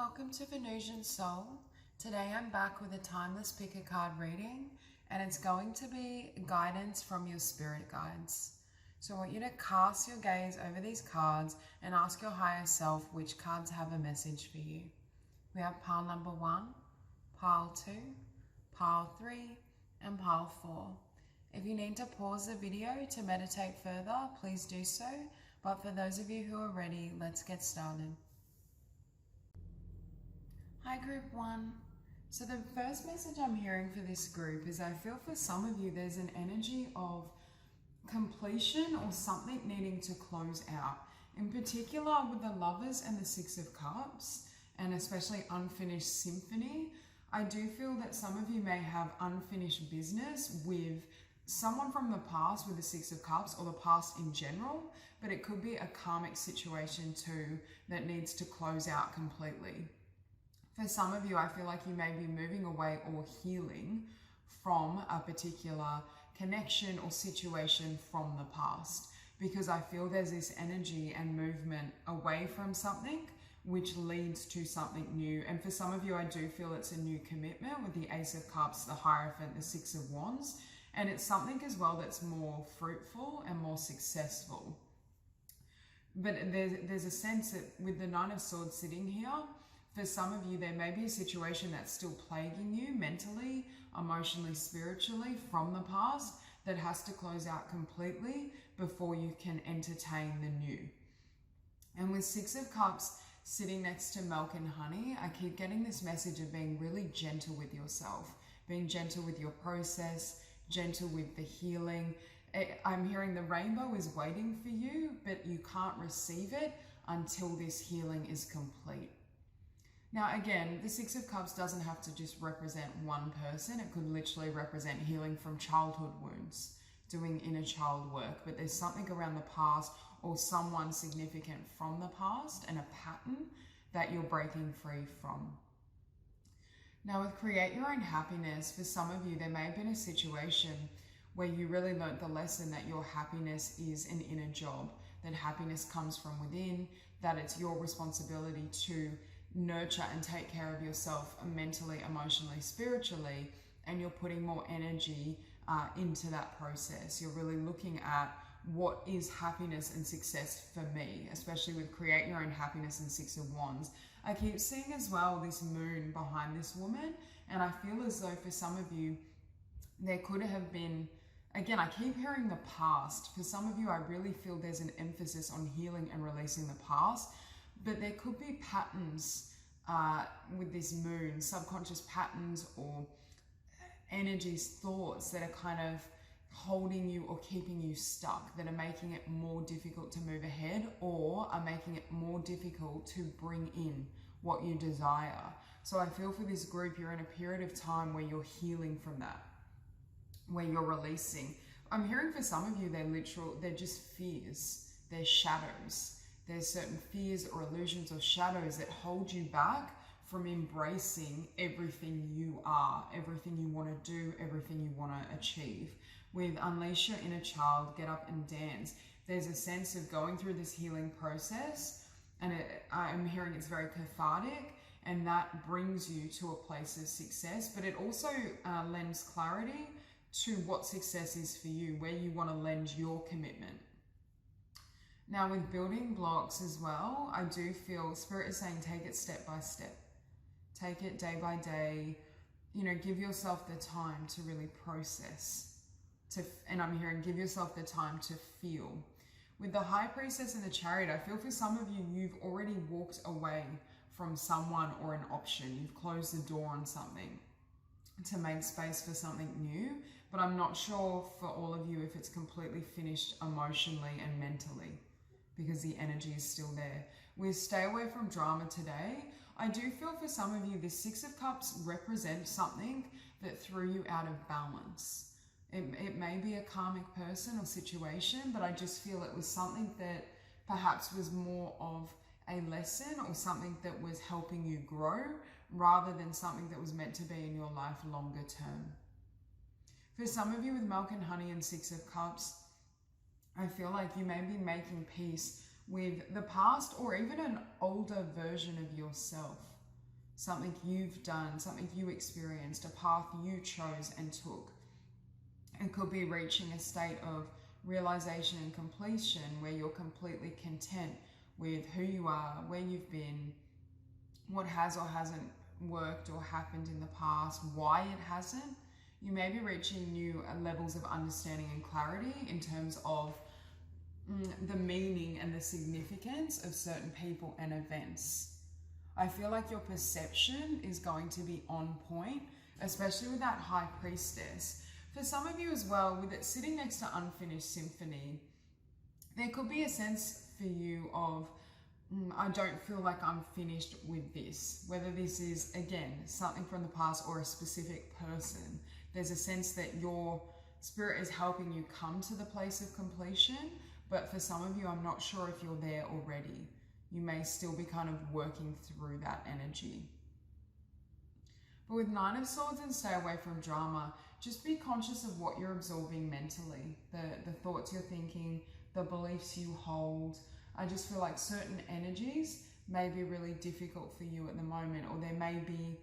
Welcome to Venusian Soul. Today I'm back with a timeless pick a card reading, and it's going to be guidance from your spirit guides. So I want you to cast your gaze over these cards and ask your higher self which cards have a message for you. We have pile number 1, pile 2, pile 3, and pile 4. If you need to pause the video to meditate further, please do so. But for those of you who are ready, let's get started. Hi group 1. So the first message I'm hearing for this group is I feel for some of you there's an energy of completion or something needing to close out. In particular with the Lovers and the Six of Cups, and especially unfinished symphony, I do feel that some of you may have unfinished business with someone from the past with the Six of Cups, or the past in general, but it could be a karmic situation too that needs to close out completely. For some of you, I feel like you may be moving away or healing from a particular connection or situation from the past, because I feel there's this energy and movement away from something which leads to something new. And for some of you, I do feel it's a new commitment with the Ace of Cups, the Hierophant, the Six of Wands, and it's something as well that's more fruitful and more successful. But there's a sense that with the Nine of Swords sitting here, for some of you, there may be a situation that's still plaguing you mentally, emotionally, spiritually from the past that has to close out completely before you can entertain the new. And with Six of Cups sitting next to milk and honey, I keep getting this message of being really gentle with yourself, being gentle with your process, gentle with the healing. I'm hearing the rainbow is waiting for you, but you can't receive it until this healing is complete. Now again, the Six of Cups doesn't have to just represent one person. It could literally represent healing from childhood wounds, doing inner child work, but there's something around the past or someone significant from the past and a pattern that you're breaking free from. Now with Create Your Own Happiness, for some of you, there may have been a situation where you really learnt the lesson that your happiness is an inner job, that happiness comes from within, that it's your responsibility to nurture and take care of yourself mentally, emotionally, spiritually, and you're putting more energy into that process. You're really looking at what is happiness and success for me, especially with Create Your Own Happiness and Six of Wands. I keep seeing as well this moon behind this woman, and I feel as though for some of you, there could have been, again, I keep hearing the past. For some of you, I really feel there's an emphasis on healing and releasing the past. But there could be patterns with this moon, subconscious patterns or energies, thoughts that are kind of holding you or keeping you stuck, that are making it more difficult to move ahead or are making it more difficult to bring in what you desire. So I feel for this group, you're in a period of time where you're healing from that, where you're releasing. I'm hearing for some of you, they're just fears, they're shadows. There's certain fears or illusions or shadows that hold you back from embracing everything you are, everything you want to do, everything you want to achieve. With Unleash Your Inner Child, Get Up and Dance, there's a sense of going through this healing process, and I'm hearing it's very cathartic, and that brings you to a place of success, but it also lends clarity to what success is for you, where you want to lend your commitment. Now with building blocks as well, I do feel Spirit is saying take it step by step. Take it day by day. You know, give yourself the time to really process. And I'm hearing give yourself the time to feel. With the High Priestess and the Chariot, I feel for some of you, you've already walked away from someone or an option. You've closed the door on something to make space for something new. But I'm not sure for all of you if it's completely finished emotionally and mentally, because the energy is still there. We stay away from drama today. I do feel for some of you, the Six of Cups represents something that threw you out of balance. It may be a karmic person or situation, but I just feel it was something that perhaps was more of a lesson or something that was helping you grow rather than something that was meant to be in your life longer term. For some of you with Milk and Honey and Six of Cups, I feel like you may be making peace with the past or even an older version of yourself. something you've done, something you experienced, a path you chose and took. It could be reaching a state of realization and completion where you're completely content with who you are, where you've been, what has or hasn't worked or happened in the past, why it hasn't. You may be reaching new levels of understanding and clarity in terms of the meaning and the significance of certain people and events. I feel like your perception is going to be on point, especially with that High Priestess. For some of you as well, with it sitting next to Unfinished Symphony, there could be a sense for you of, I don't feel like I'm finished with this. Whether this is, again, something from the past or a specific person, there's a sense that your spirit is helping you come to the place of completion. But for some of you, I'm not sure if you're there already. You may still be kind of working through that energy. But with Nine of Swords and stay away from drama, just be conscious of what you're absorbing mentally, the thoughts you're thinking, the beliefs you hold. I just feel like certain energies may be really difficult for you at the moment, or there may be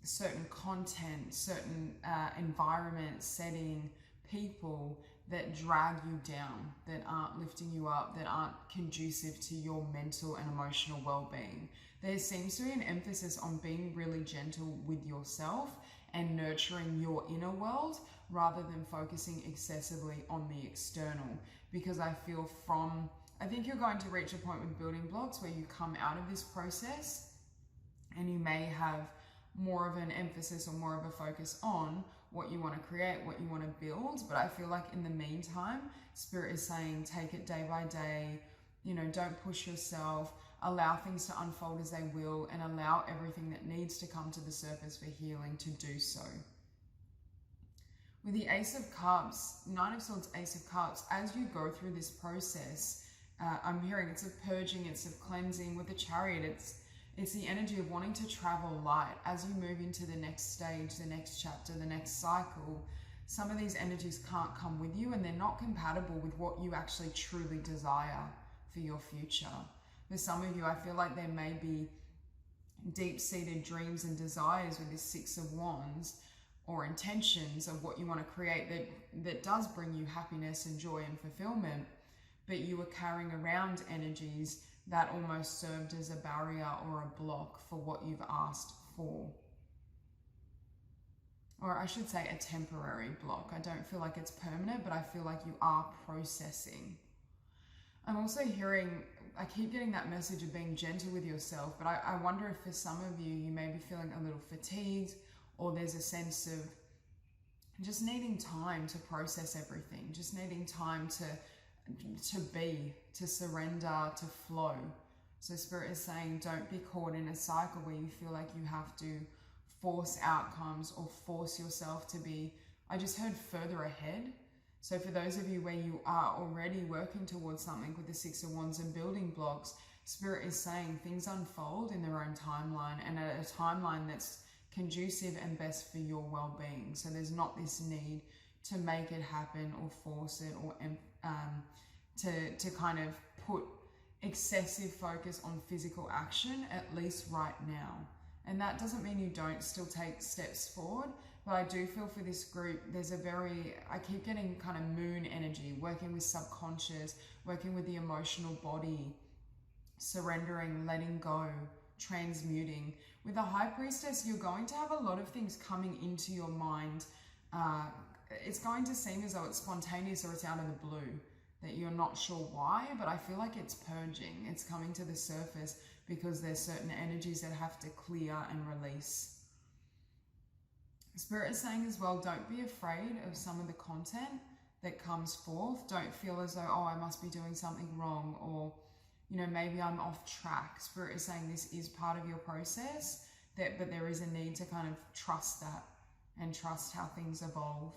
certain content, certain environment, setting, people that drag you down, that aren't lifting you up, that aren't conducive to your mental and emotional well-being. There seems to be an emphasis on being really gentle with yourself and nurturing your inner world rather than focusing excessively on the external. Because I think you're going to reach a point with building blocks where you come out of this process and you may have more of an emphasis or more of a focus on what you want to create, what you want to build. But I feel like in the meantime, Spirit is saying, take it day by day, don't push yourself, allow things to unfold as they will, and allow everything that needs to come to the surface for healing to do so. With the Ace of Cups, Nine of Swords, Ace of Cups, as you go through this process, I'm hearing it's of purging, it's of cleansing. With the Chariot, it's the energy of wanting to travel light. As you move into the next stage, the next chapter, the next cycle, some of these energies can't come with you, and they're not compatible with what you actually truly desire for your future. For some of you, I feel like there may be deep-seated dreams and desires with this Six of Wands, or intentions of what you want to create that does bring you happiness and joy and fulfillment, but you are carrying around energies that almost served as a barrier or a block for what you've asked for. Or I should say a temporary block. I don't feel like it's permanent, but I feel like you are processing. I'm also hearing, I keep getting that message of being gentle with yourself, but I wonder if for some of you, you may be feeling a little fatigued, or there's a sense of just needing time to process everything, just needing time to be, to surrender, to flow. So Spirit is saying, don't be caught in a cycle where you feel like you have to force outcomes or force yourself to be, I just heard, further ahead. So for those of you where you are already working towards something with the Six of Wands and building blocks, Spirit is saying things unfold in their own timeline, and at a timeline that's conducive and best for your well-being. So there's not this need to make it happen or force it, or to kind of put excessive focus on physical action, at least right now. And that doesn't mean you don't still take steps forward, but I do feel for this group, there's I keep getting kind of moon energy, working with subconscious, working with the emotional body, surrendering, letting go, transmuting. With the High Priestess, you're going to have a lot of things coming into your mind. It's going to seem as though it's spontaneous or it's out of the blue, that you're not sure why, but I feel like it's purging. It's coming to the surface because there's certain energies that have to clear and release. Spirit is saying as well, don't be afraid of some of the content that comes forth. Don't feel as though, oh, I must be doing something wrong, or maybe I'm off track. Spirit is saying this is part of your process, but there is a need to kind of trust that and trust how things evolve.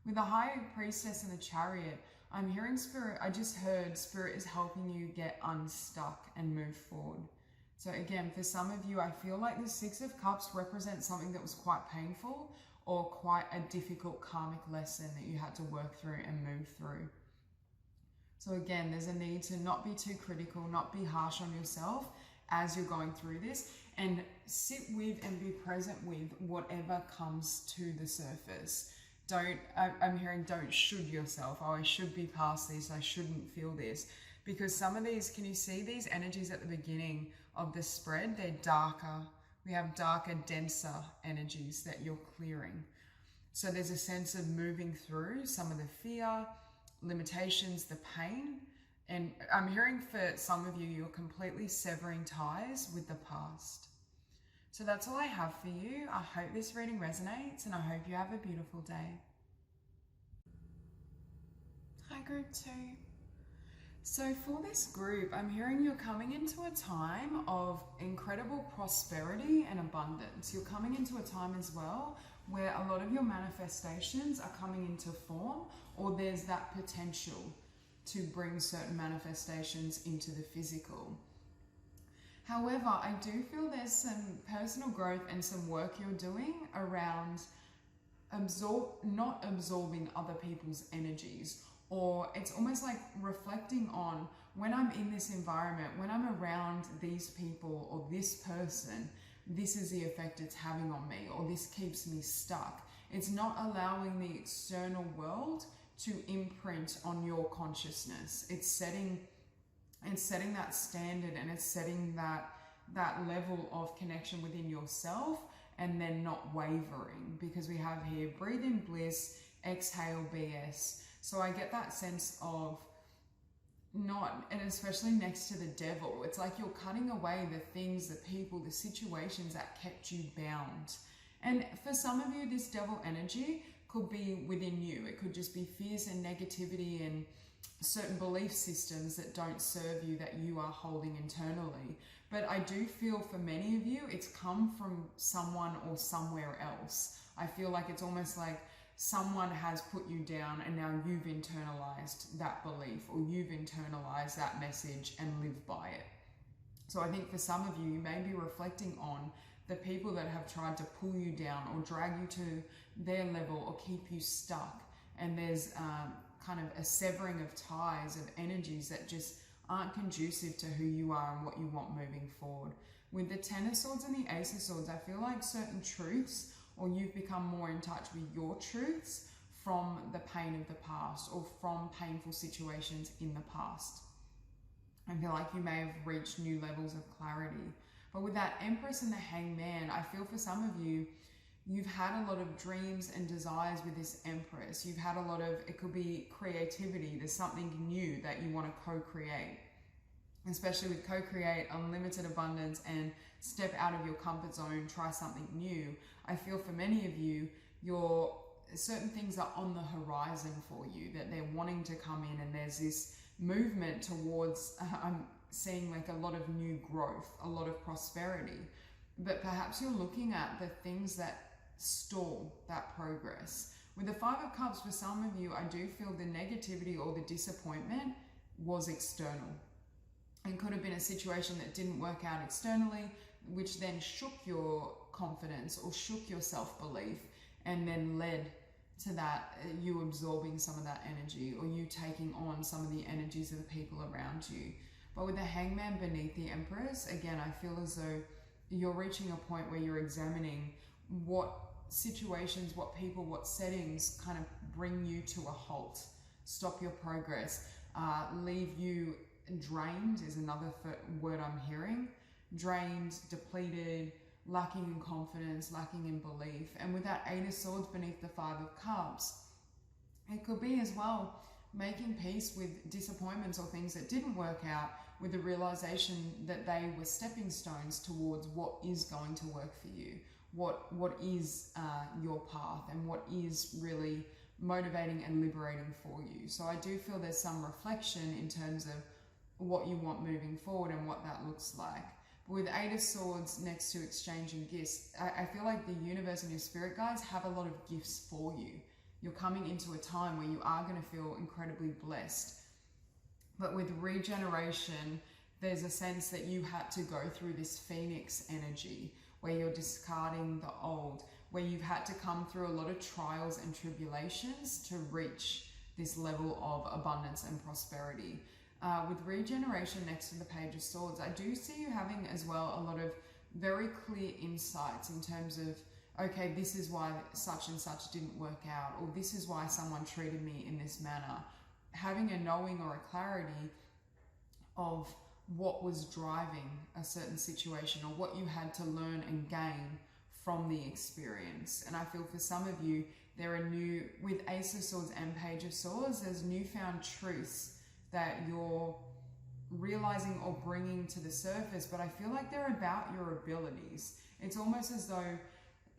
With the High Priestess and the Chariot, I'm hearing Spirit, I just heard Spirit is helping you get unstuck and move forward. So again, for some of you, I feel like the Six of Cups represents something that was quite painful or quite a difficult karmic lesson that you had to work through and move through. So again, there's a need to not be too critical, not be harsh on yourself, as you're going through this, and sit with and be present with whatever comes to the surface. I'm hearing don't should yourself. Oh, I should be past this. I shouldn't feel this. Because some of these, can you see these energies at the beginning of the spread? They're darker. We have darker, denser energies that you're clearing. So there's a sense of moving through some of the fear, limitations, the pain. And I'm hearing for some of you, you're completely severing ties with the past. So that's all I have for you. I hope this reading resonates, and I hope you have a beautiful day. Hi, group 2. So for this group, I'm hearing you're coming into a time of incredible prosperity and abundance. You're coming into a time as well where a lot of your manifestations are coming into form, or there's that potential to bring certain manifestations into the physical. However, I do feel there's some personal growth and some work you're doing around not absorbing other people's energies, or it's almost like reflecting on, when I'm in this environment, when I'm around these people or this person, this is the effect it's having on me, or this keeps me stuck. It's not allowing the external world to imprint on your consciousness. It's setting that standard, and it's setting that level of connection within yourself, and then not wavering, because we have here breathe in bliss, exhale BS. So I get that sense of not, and especially next to the devil, it's like you're cutting away the things, the people, the situations that kept you bound. And for some of you, this devil energy could be within you. It could just be fears and negativity and certain belief systems that don't serve you, that you are holding internally. But I do feel for many of you, it's come from someone or somewhere else. I feel like it's almost like someone has put you down, and now you've internalized that belief, or you've internalized that message and live by it. So I think for some of you, you may be reflecting on the people that have tried to pull you down or drag you to their level or keep you stuck. And there's kind of a severing of ties, of energies that just aren't conducive to who you are and what you want moving forward. With the Ten of Swords and the Ace of Swords, I feel like certain truths, or you've become more in touch with your truths from the pain of the past, or from painful situations in the past. I feel like you may have reached new levels of clarity. But with that Empress and the Hangman, I feel for some of you, you've had a lot of dreams and desires with this Empress. You've had a lot of, it could be creativity. There's something new that you want to co-create. Especially with co-create, unlimited abundance, and step out of your comfort zone, try something new. I feel for many of you, certain things are on the horizon for you, that they're wanting to come in, and there's this movement towards, I'm seeing like a lot of new growth, a lot of prosperity. But perhaps you're looking at the things that stall that progress. With the Five of Cups, for some of you, I do feel the negativity or the disappointment was external. It could have been a situation that didn't work out externally, which then shook your confidence or shook your self-belief, and then led to that, you absorbing some of that energy, or you taking on some of the energies of the people around you. But with the Hangman beneath the Empress, again, I feel as though you're reaching a point where you're examining what situations, what people, what settings kind of bring you to a halt, stop your progress, leave you drained is another word I'm hearing. Drained, depleted, lacking in confidence, lacking in belief. And with that Eight of Swords beneath the Five of Cups, it could be as well making peace with disappointments or things that didn't work out, with the realization that they were stepping stones towards what is going to work for you, what is your path, and what is really motivating and liberating for you. So I do feel there's some reflection in terms of what you want moving forward and what that looks like. But with Eight of Swords next to exchanging gifts, I feel like the universe and your spirit guides have a lot of gifts for you. You're coming into a time where you are going to feel incredibly blessed. But with regeneration, there's a sense that you had to go through this Phoenix energy where you're discarding the old, where you've had to come through a lot of trials and tribulations to reach this level of abundance and prosperity. with regeneration next to the Page of Swords, I do see you having as well a lot of very clear insights in terms of, okay, this is why such and such didn't work out, or this is why someone treated me in this manner. Having a knowing or a clarity of what was driving a certain situation, or what you had to learn and gain from the experience. And I feel for some of you, there are with Ace of Swords and Page of Swords, there's newfound truths that you're realizing or bringing to the surface, but I feel like they're about your abilities. It's almost as though,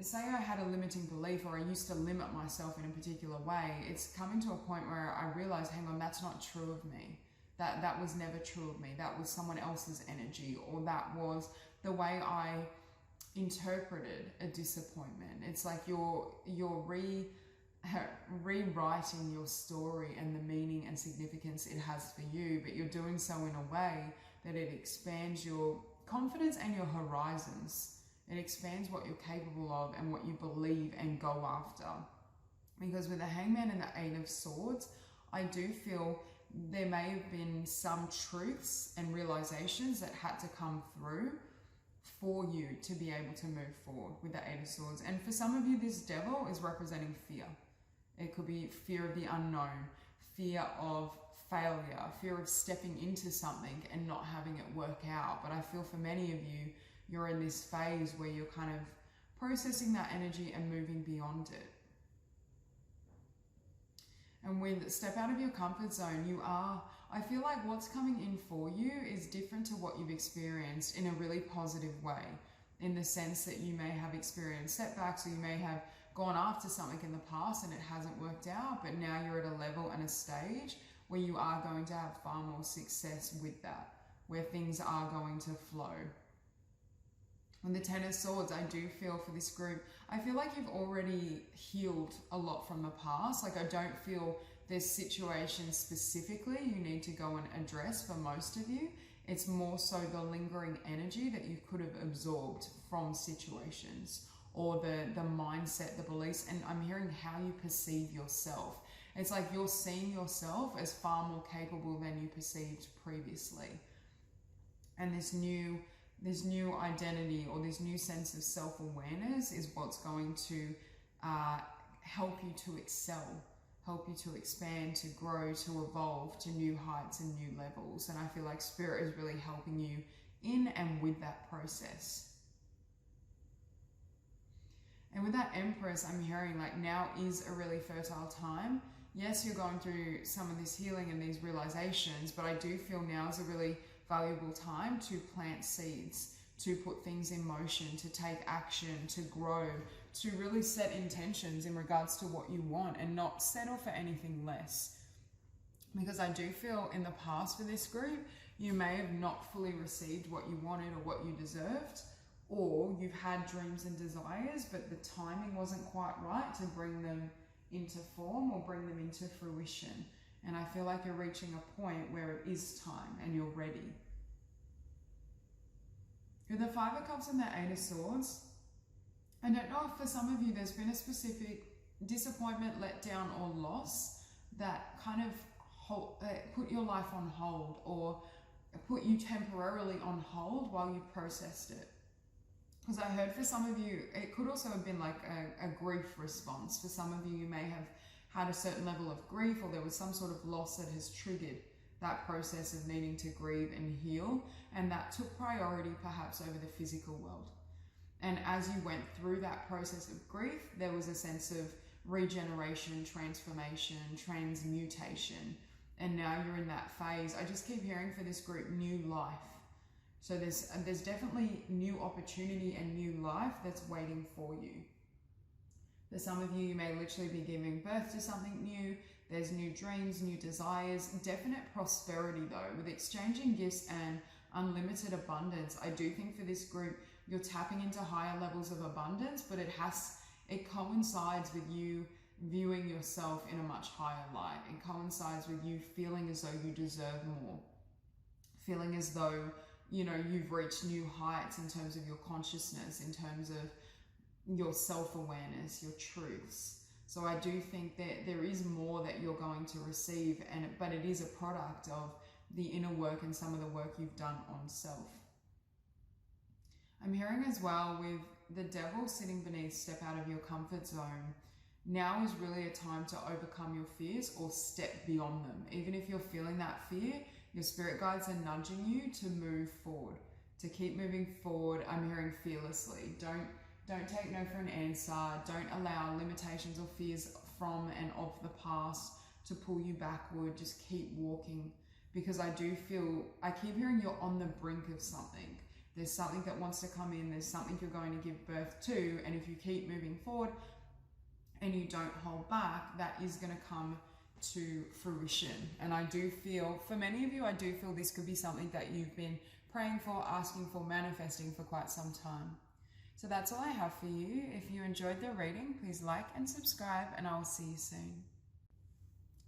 say I had a limiting belief, or I used to limit myself in a particular way, it's coming to a point where I realize, hang on, that's not true of me. That was never true of me. That was someone else's energy, or that was the way I interpreted a disappointment. It's like you're rewriting your story and the meaning and significance it has for you, but you're doing so in a way that it expands your confidence and your horizons. It expands what you're capable of and what you believe and go after. Because with the Hangman and the Eight of Swords, I do feel there may have been some truths and realizations that had to come through for you to be able to move forward with the Eight of Swords. And for some of you, this Devil is representing fear. It could be fear of the unknown, fear of failure, fear of stepping into something and not having it work out. But I feel for many of you, you're in this phase where you're kind of processing that energy and moving beyond it. And with step out of your comfort zone, I feel like what's coming in for you is different to what you've experienced in a really positive way, in the sense that you may have experienced setbacks, or you may have gone after something in the past and it hasn't worked out, but now you're at a level and a stage where you are going to have far more success with that, where things are going to flow. And the Ten of Swords, I do feel for this group, I feel like you've already healed a lot from the past. Like, I don't feel there's situations specifically you need to go and address for most of you. It's more so the lingering energy that you could have absorbed from situations, or the mindset, the beliefs, and I'm hearing how you perceive yourself. It's like you're seeing yourself as far more capable than you perceived previously. And this new identity, or this new sense of self-awareness, is what's going to help you to excel, help you to expand, to grow, to evolve to new heights and new levels. And I feel like Spirit is really helping you in and with that process. And with that Empress, I'm hearing like now is a really fertile time. Yes, you're going through some of this healing and these realizations, but I do feel now is a really valuable time to plant seeds, to put things in motion, to take action, to grow, to really set intentions in regards to what you want and not settle for anything less. Because I do feel in the past for this group, you may have not fully received what you wanted or what you deserved, or you've had dreams and desires, but the timing wasn't quite right to bring them into form or bring them into fruition. And I feel like you're reaching a point where it is time and you're ready. With the Five of Cups and the Eight of Swords, I don't know if for some of you there's been a specific disappointment, letdown, or loss that kind of put your life on hold, or put you temporarily on hold while you processed it. Because I heard for some of you, it could also have been like a grief response. For some of you, you may have had a certain level of grief, or there was some sort of loss that has triggered that process of needing to grieve and heal, and that took priority perhaps over the physical world. And as you went through that process of grief, there was a sense of regeneration, transformation, transmutation, and now you're in that phase. I just keep hearing for this group, new life. So there's definitely new opportunity and new life that's waiting for you. For some of you, you may literally be giving birth to something new. There's new dreams, new desires, definite prosperity though, with exchanging gifts and unlimited abundance. I do think for this group, you're tapping into higher levels of abundance, but it coincides with you viewing yourself in a much higher light. It coincides with you feeling as though you deserve more, feeling as though, you know, you've reached new heights in terms of your consciousness, in terms of your self-awareness, your truths. So I do think that there is more that you're going to receive, but it is a product of the inner work and some of the work you've done on self. I'm hearing as well with the devil sitting beneath, step out of your comfort zone. Now is really a time to overcome your fears or step beyond them. Even if you're feeling that fear, your spirit guides are nudging you to move forward, to keep moving forward. I'm hearing fearlessly. Don't take no for an answer. Don't allow limitations or fears from and of the past to pull you backward. Just keep walking, because I keep hearing you're on the brink of something. There's something that wants to come in. There's something you're going to give birth to. And if you keep moving forward and you don't hold back, that is going to come to fruition. And I do feel, for many of you, I do feel this could be something that you've been praying for, asking for, manifesting for quite some time. So that's all I have for you. If you enjoyed the reading, please like and subscribe, and I'll see you soon.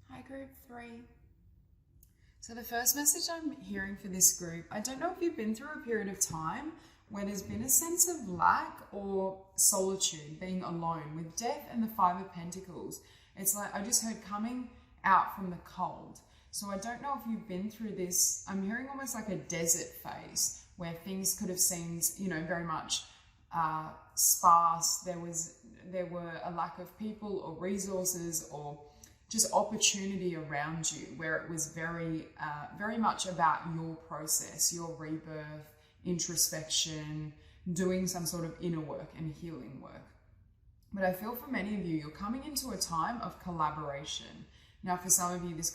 Hi, group 3. So the first message I'm hearing for this group, I don't know if you've been through a period of time where there's been a sense of lack or solitude, being alone. With Death and the 5 of Pentacles, it's like I just heard coming out from the cold. So I don't know if you've been through this. I'm hearing almost like a desert phase where things could have seemed, very much sparse. There were a lack of people or resources or just opportunity around you, where it was very much about your process, your rebirth, introspection, doing some sort of inner work and healing work. But I feel for many of you, you're coming into a time of collaboration. Now, for some of you, this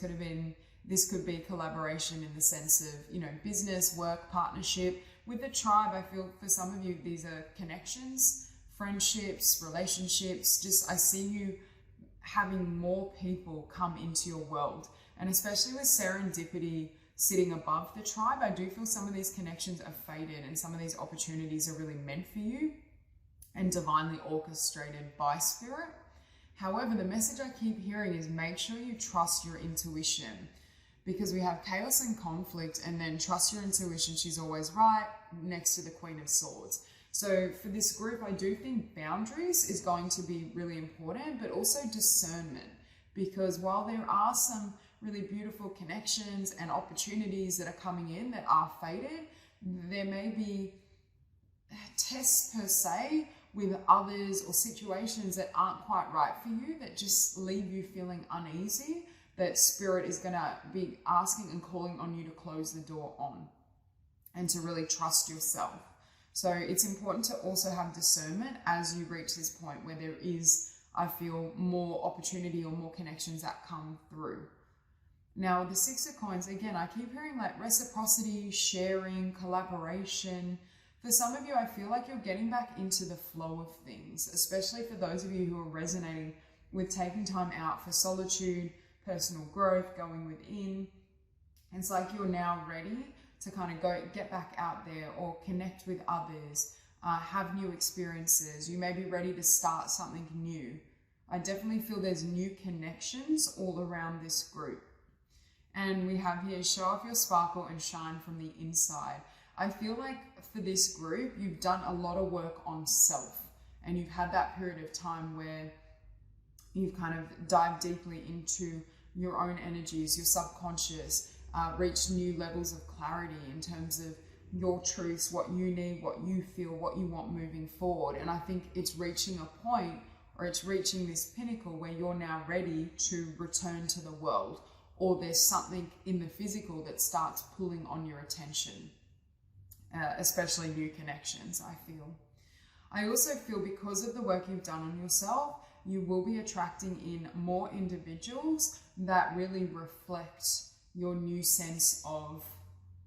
could be collaboration in the sense of, business, work, partnership. With the tribe, I feel for some of you, these are connections, friendships, relationships. Just, I see you having more people come into your world. And especially with serendipity sitting above the tribe, I do feel some of these connections are faded and some of these opportunities are really meant for you and divinely orchestrated by spirit. However, the message I keep hearing is make sure you trust your intuition, because we have chaos and conflict, and then trust your intuition. She's always right, next to the Queen of Swords. So for this group, I do think boundaries is going to be really important, but also discernment, because while there are some really beautiful connections and opportunities that are coming in that are faded, there may be tests per se with others or situations that aren't quite right for you, that just leave you feeling uneasy, that spirit is going to be asking and calling on you to close the door on and to really trust yourself. So it's important to also have discernment as you reach this point where there is, I feel, more opportunity or more connections that come through. Now, the 6 of Coins, again, I keep hearing like reciprocity, sharing, collaboration. For some of you, I feel like you're getting back into the flow of things, especially for those of you who are resonating with taking time out for solitude, personal growth, going within. It's like you're now ready to kind of get back out there or connect with others, have new experiences. You may be ready to start something new. I definitely feel there's new connections all around this group. And we have here, show off your sparkle and shine from the inside. I feel like for this group, you've done a lot of work on self, and you've had that period of time where you've kind of dived deeply into your own energies, your subconscious, reached new levels of clarity in terms of your truths, what you need, what you feel, what you want moving forward. And I think it's reaching a point, or it's reaching this pinnacle where you're now ready to return to the world, or there's something in the physical that starts pulling on your attention, especially new connections, I feel. I also feel because of the work you've done on yourself, you will be attracting in more individuals that really reflect your new sense of,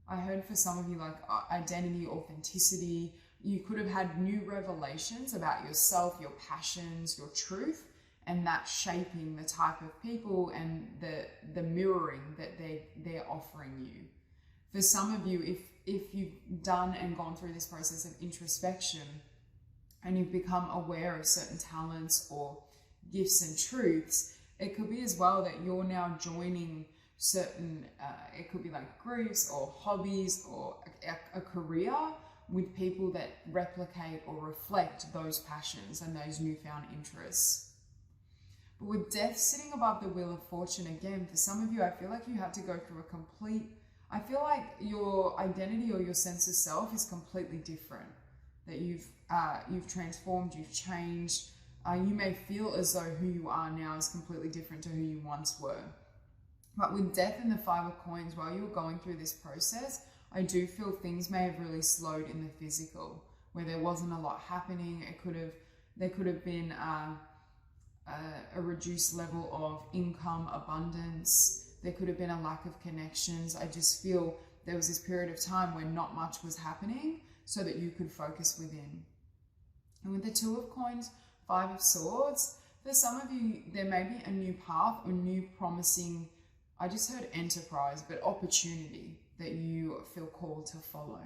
I heard for some of you, like identity, authenticity. You could have had new revelations about yourself, your passions, your truth, and that shaping the type of people and the mirroring that they're offering you. For some of you, if you've done and gone through this process of introspection and you've become aware of certain talents or gifts and truths, it could be as well that you're now joining certain, it could be like groups or hobbies or a career with people that replicate or reflect those passions and those newfound interests. But with Death sitting above the Wheel of Fortune, again, for some of you, I feel like you had to go through a complete I feel like your identity or your sense of self is completely different. That you've transformed, you've changed. You may feel as though who you are now is completely different to who you once were. But with death and the Five of Coins, while you were going through this process, I do feel things may have really slowed in the physical, where there wasn't a lot happening. There could have been a reduced level of income, abundance. There could have been a lack of connections. I just feel there was this period of time where not much was happening so that you could focus within. And with the Two of Coins, Five of Swords, for some of you, there may be a new path or new promising, I just heard enterprise, but opportunity that you feel called to follow.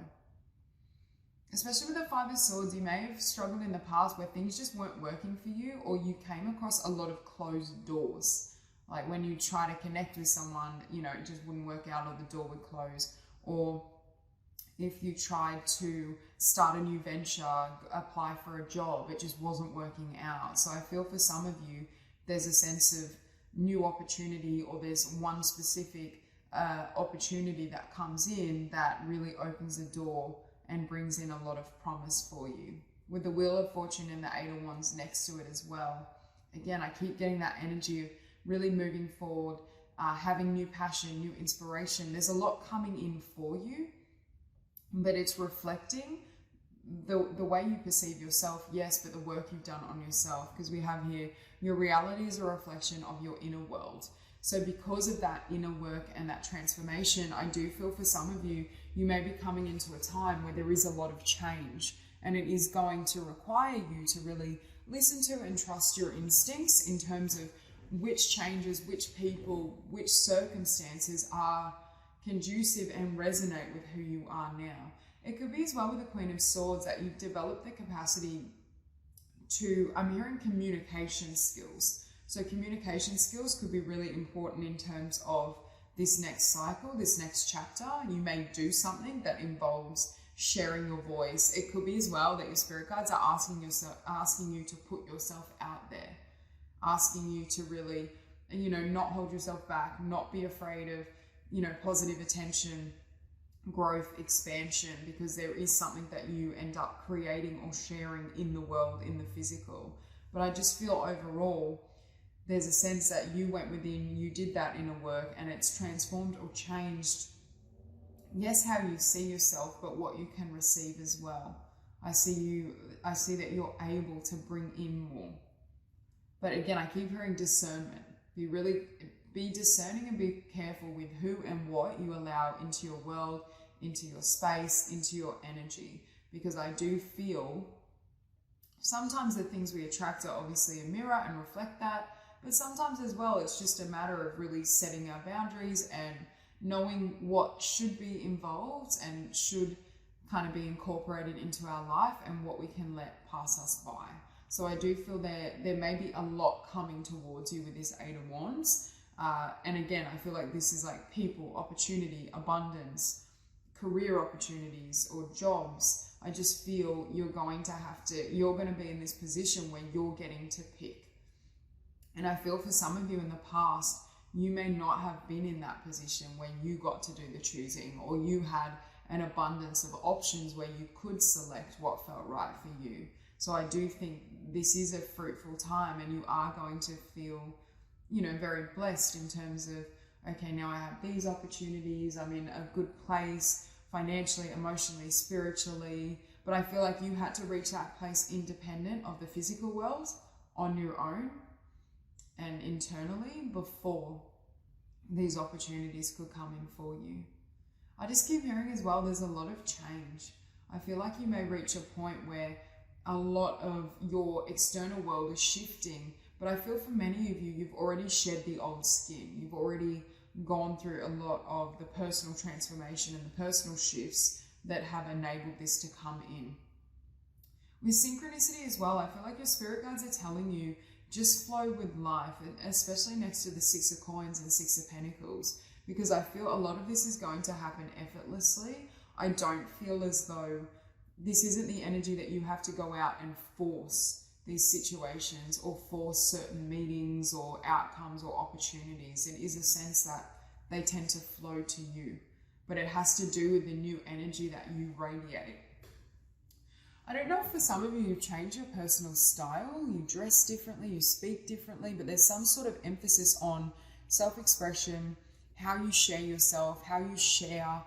Especially with the Five of Swords, you may have struggled in the past where things just weren't working for you, or you came across a lot of closed doors. Like when you try to connect with someone, you know, it just wouldn't work out or the door would close. Or if you tried to start a new venture, apply for a job, it just wasn't working out. So I feel for some of you, there's a sense of new opportunity, or there's one specific opportunity that comes in that really opens the door and brings in a lot of promise for you. With the Wheel of Fortune and the Eight of Wands next to it as well. Again, I keep getting that energy of really moving forward, having new passion, new inspiration. There's a lot coming in for you, but it's reflecting the way you perceive yourself, yes, but the work you've done on yourself, because we have here, your reality is a reflection of your inner world. So because of that inner work and that transformation, I do feel for some of you, you may be coming into a time where there is a lot of change, and it is going to require you to really listen to and trust your instincts in terms of which changes, which people, which circumstances are conducive and resonate with who you are now. It could be as well with the Queen of Swords that you've developed the capacity to, I'm hearing communication skills. So communication skills could be really important in terms of this next cycle, this next chapter. You may do something that involves sharing your voice. It could be as well that your spirit guides are asking you to put yourself out there, asking you to really, you know, not hold yourself back, not be afraid of, you know, positive attention, growth, expansion, because there is something that you end up creating or sharing in the world, in the physical. But I just feel overall, there's a sense that you went within, you did that inner work, and it's transformed or changed, yes, how you see yourself, but what you can receive as well. I see that you're able to bring in more. But again, I keep hearing discernment. Be discerning and be careful with who and what you allow into your world, into your space, into your energy. Because I do feel sometimes the things we attract are obviously a mirror and reflect that. But sometimes as well, it's just a matter of really setting our boundaries and knowing what should be involved and should kind of be incorporated into our life and what we can let pass us by. So I do feel there may be a lot coming towards you with this Eight of Wands. And again, I feel like this is like people, opportunity, abundance, career opportunities or jobs. I just feel you're going to be in this position where you're getting to pick. And I feel for some of you in the past, you may not have been in that position where you got to do the choosing, or you had an abundance of options where you could select what felt right for you. So I do think this is a fruitful time, and you are going to feel, you know, very blessed in terms of, okay, now I have these opportunities, I'm in a good place financially, emotionally, spiritually. But I feel like you had to reach that place independent of the physical world on your own and internally before these opportunities could come in for you. I just keep hearing as well, there's a lot of change. I feel like you may reach a point where a lot of your external world is shifting, but I feel for many of you, you've already shed the old skin. You've already gone through a lot of the personal transformation and the personal shifts that have enabled this to come in. With synchronicity as well, I feel like your spirit guides are telling you, just flow with life, especially next to the Six of Coins and Six of Pentacles, because I feel a lot of this is going to happen effortlessly. I don't feel as though this isn't the energy that you have to go out and force these situations or force certain meetings or outcomes or opportunities. It is a sense that they tend to flow to you. but it has to do with the new energy that you radiate. I don't know if for some of you, you've changed your personal style, you dress differently, you speak differently, but there's some sort of emphasis on self-expression, how you share yourself, how you share,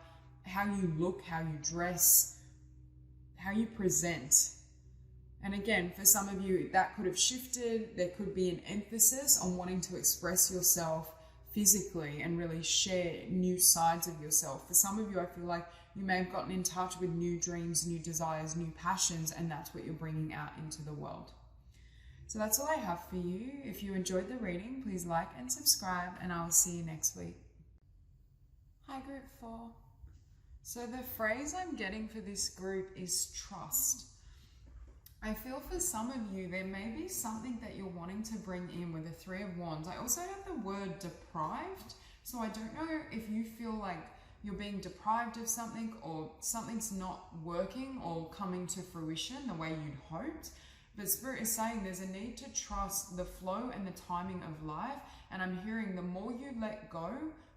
how you look, how you dress, how you present. And again, for some of you, that could have shifted. There could be an emphasis on wanting to express yourself physically and really share new sides of yourself. For some of you, I feel like you may have gotten in touch with new dreams, new desires, new passions, and that's what you're bringing out into the world. So that's all I have for you. If you enjoyed the reading, please like and subscribe, and I'll see you next week. Hi, group 4. So the phrase I'm getting for this group is trust. I feel for some of you, there may be something that you're wanting to bring in with the 3 of Wands. I also have the word deprived. So I don't know if you feel like you're being deprived of something, or something's not working or coming to fruition the way you'd hoped. But Spirit is saying there's a need to trust the flow and the timing of life. And I'm hearing the more you let go,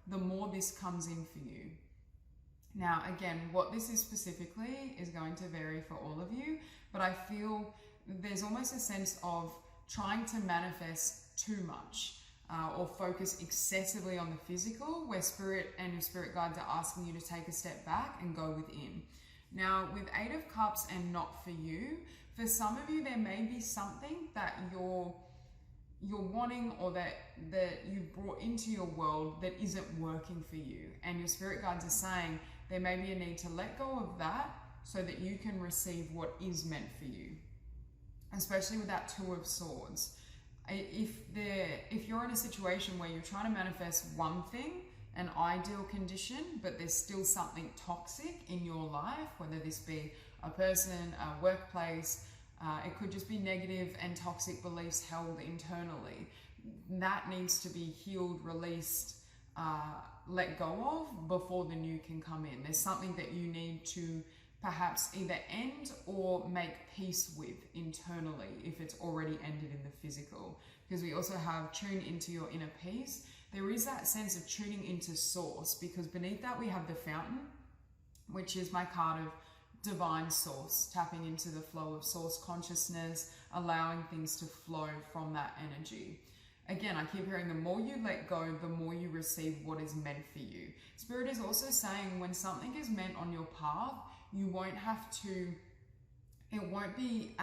the more this comes in for you. Now, again, what this is specifically is going to vary for all of you, but I feel there's almost a sense of trying to manifest too much or focus excessively on the physical, where Spirit and your spirit guides are asking you to take a step back and go within. Now, with 8 of Cups and not for you, for some of you, there may be something that you're wanting, or that you've brought into your world that isn't working for you. And your spirit guides are saying there may be a need to let go of that so that you can receive what is meant for you. Especially with that 2 of Swords. If you're in a situation where you're trying to manifest one thing, an ideal condition, but there's still something toxic in your life, whether this be a person, a workplace, it could just be negative and toxic beliefs held internally. That needs to be healed, released, let go of before the new can come in. There's something that you need to perhaps either end or make peace with internally if it's already ended in the physical. Because we also have tune into your inner peace. There is that sense of tuning into source, because beneath that we have the fountain, which is my card of divine source, tapping into the flow of source consciousness, allowing things to flow from that energy. Again, I keep hearing the more you let go, the more you receive what is meant for you. Spirit is also saying when something is meant on your path, you won't have to, it won't be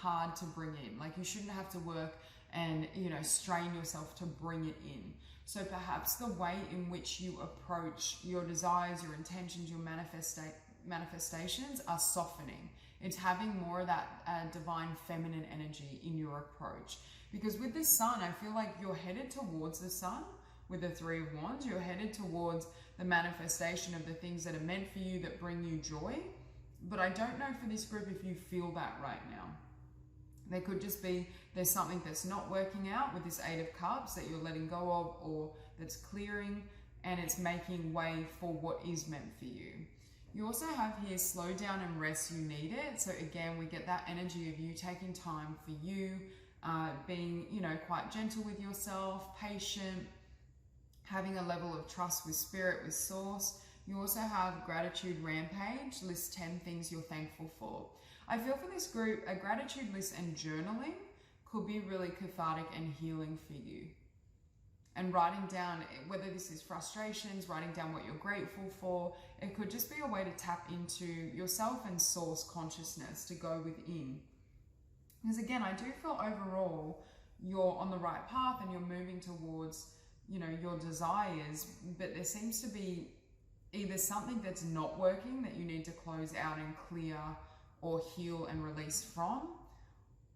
hard to bring in. Like, you shouldn't have to work and, strain yourself to bring it in. So perhaps the way in which you approach your desires, your intentions, your manifestations are softening. It's having more of that divine feminine energy in your approach. Because with the Sun, I feel like you're headed towards the Sun. With the 3 of Wands, you're headed towards the manifestation of the things that are meant for you, that bring you joy. But I don't know for this group if you feel that right now. There could just be, there's something that's not working out with this 8 of Cups that you're letting go of, or that's clearing, and it's making way for what is meant for you. You also have here, slow down and rest, you need it. So again, we get that energy of you taking time for you, being, quite gentle with yourself, patient, having a level of trust with Spirit, with Source. You also have gratitude rampage, list 10 things you're thankful for. I feel for this group, a gratitude list and journaling could be really cathartic and healing for you. And writing down, whether this is frustrations, writing down what you're grateful for, it could just be a way to tap into yourself and source consciousness, to go within. Because again, I do feel overall you're on the right path and you're moving towards, your desires, but there seems to be either something that's not working that you need to close out and clear or heal and release from,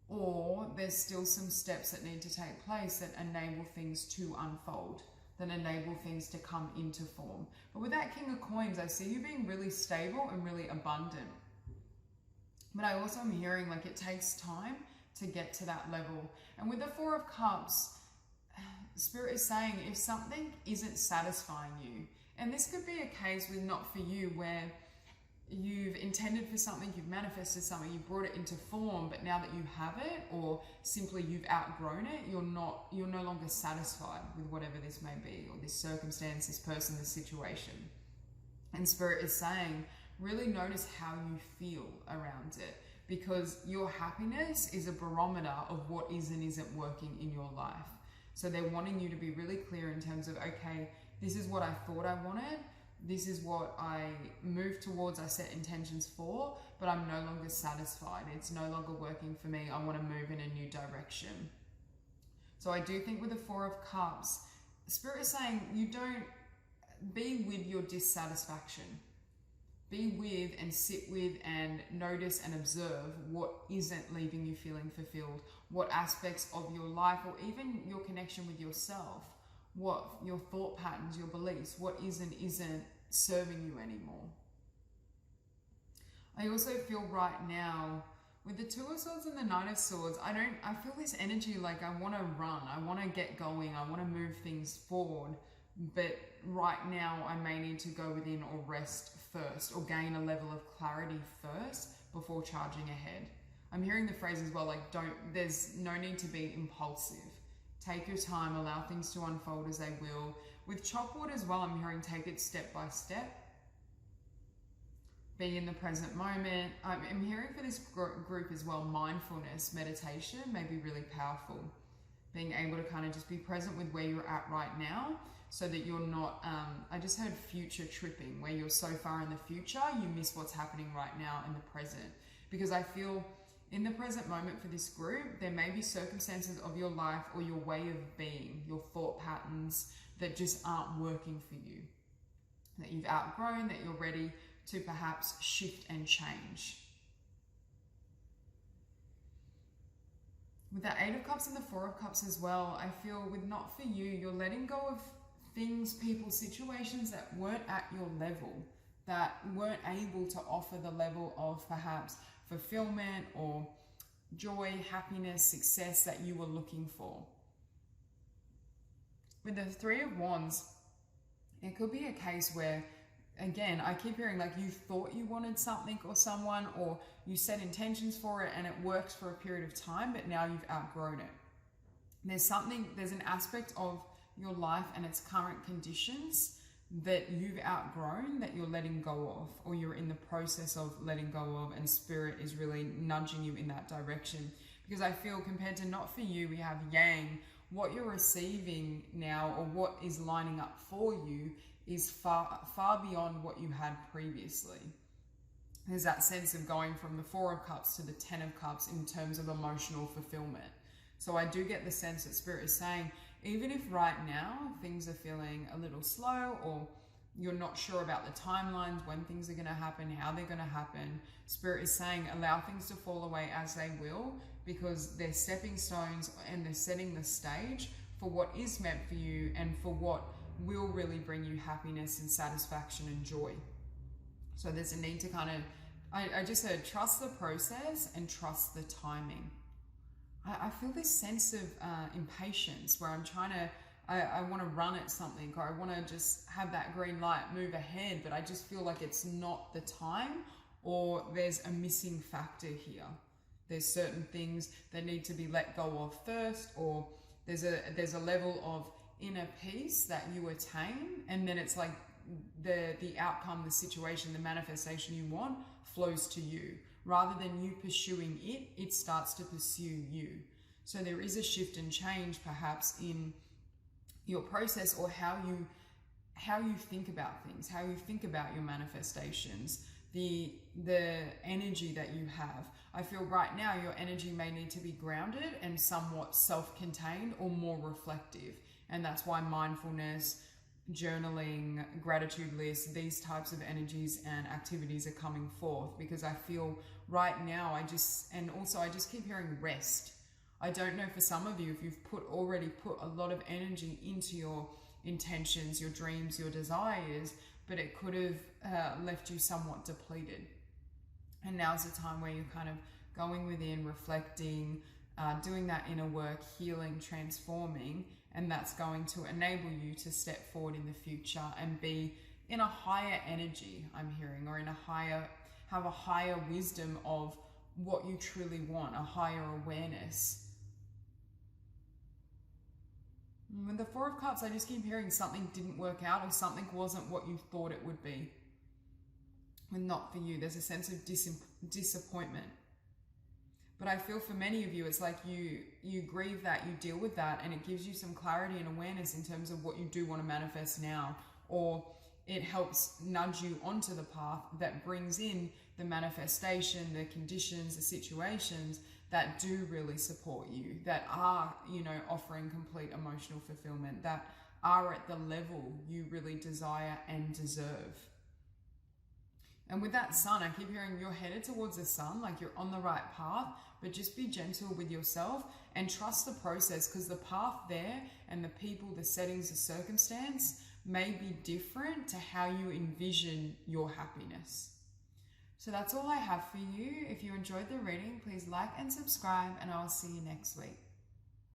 or there's still some steps that need to take place that enable things to unfold, that enable things to come into form. But with that King of Coins, I see you being really stable and really abundant. But I also am hearing like it takes time to get to that level. And with the 4 of Cups, Spirit is saying if something isn't satisfying you, and this could be a case with not for you, where you've intended for something, you've manifested something, you brought it into form, but now that you have it, or simply you've outgrown it, you're no longer satisfied with whatever this may be, or this circumstance, this person, this situation. And Spirit is saying, really notice how you feel around it, because your happiness is a barometer of what is and isn't working in your life. So they're wanting you to be really clear in terms of, okay, this is what I thought I wanted, this is what I moved towards, I set intentions for, but I'm no longer satisfied. It's no longer working for me. I want to move in a new direction. So I do think with the Four of Cups, Spirit is saying you don't be with your dissatisfaction. Be with and sit with and notice and observe what isn't leaving you feeling fulfilled, what aspects of your life or even your connection with yourself, what your thought patterns, your beliefs, what isn't serving you anymore. I also feel right now with the Two of Swords and the Knight of Swords, I feel this energy like I want to run, I want to get going, I want to move things forward, but right now I may need to go within or rest first, or gain a level of clarity first before charging ahead. I'm hearing the phrase as well, like there's no need to be impulsive. Take your time, allow things to unfold as they will. With Chalkboard as well, I'm hearing take it step by step. Be in the present moment. I'm hearing for this group as well, mindfulness, meditation may be really powerful. Being able to kind of just be present with where you're at right now, so that you're not, I just heard future tripping, where you're so far in the future, you miss what's happening right now in the present. Because I feel in the present moment for this group, there may be circumstances of your life or your way of being, your thought patterns that just aren't working for you, that you've outgrown, that you're ready to perhaps shift and change. With the Eight of Cups and the Four of Cups as well, I feel with not for you, you're letting go of things, people, situations that weren't at your level, that weren't able to offer the level of perhaps fulfillment or joy, happiness, success that you were looking for. With the Three of Wands, it could be a case where, again, I keep hearing like you thought you wanted something or someone, or you set intentions for it and it works for a period of time, but now you've outgrown it. There's an aspect of your life and its current conditions that you've outgrown, that you're letting go of, or you're in the process of letting go of, and Spirit is really nudging you in that direction. Because I feel compared to not for you, we have Yang, what you're receiving now or what is lining up for you is far, far beyond what you had previously. There's that sense of going from the Four of Cups to the Ten of Cups in terms of emotional fulfillment. So I do get the sense that Spirit is saying, even if right now things are feeling a little slow, or you're not sure about the timelines, when things are going to happen, how they're going to happen, Spirit is saying allow things to fall away as they will, because they're stepping stones and they're setting the stage for what is meant for you and for what will really bring you happiness and satisfaction and joy. So there's a need to kind of, I just heard trust the process and trust the timing. I feel this sense of impatience where I'm trying to, I want to run at something, or I want to just have that green light, move ahead, but I just feel like it's not the time, or there's a missing factor here. There's certain things that need to be let go of first, or there's a level of inner peace that you attain, and then it's like the outcome, the situation, the manifestation you want flows to you. Rather than you pursuing it, it starts to pursue you. So there is a shift and change perhaps in your process, or how you think about things, how you think about your manifestations, the energy that you have. I feel right now your energy may need to be grounded and somewhat self-contained or more reflective. And that's why mindfulness, journaling, gratitude lists, these types of energies and activities are coming forth, because I feel right now I just keep hearing rest. I don't know for some of you if you've already put a lot of energy into your intentions, your dreams, your desires, but it could have left you somewhat depleted. And now's the time where you're kind of going within, reflecting, doing that inner work, healing, transforming, and that's going to enable you to step forward in the future and be in a higher energy, I'm hearing, or have a higher wisdom of what you truly want, a higher awareness. With the Four of Cups, I just keep hearing something didn't work out, or something wasn't what you thought it would be. And not for you. There's a sense of disappointment. But I feel for many of you, it's like you grieve that, you deal with that, and it gives you some clarity and awareness in terms of what you do want to manifest now. Or it helps nudge you onto the path that brings in the manifestation, the conditions, the situations that do really support you, that are, offering complete emotional fulfillment, that are at the level you really desire and deserve. And with that sun, I keep hearing you're headed towards the sun, like you're on the right path, but just be gentle with yourself and trust the process, because the path there and the people, the settings, the circumstance may be different to how you envision your happiness. So that's all I have for you. If you enjoyed the reading, please like and subscribe, and I'll see you next week.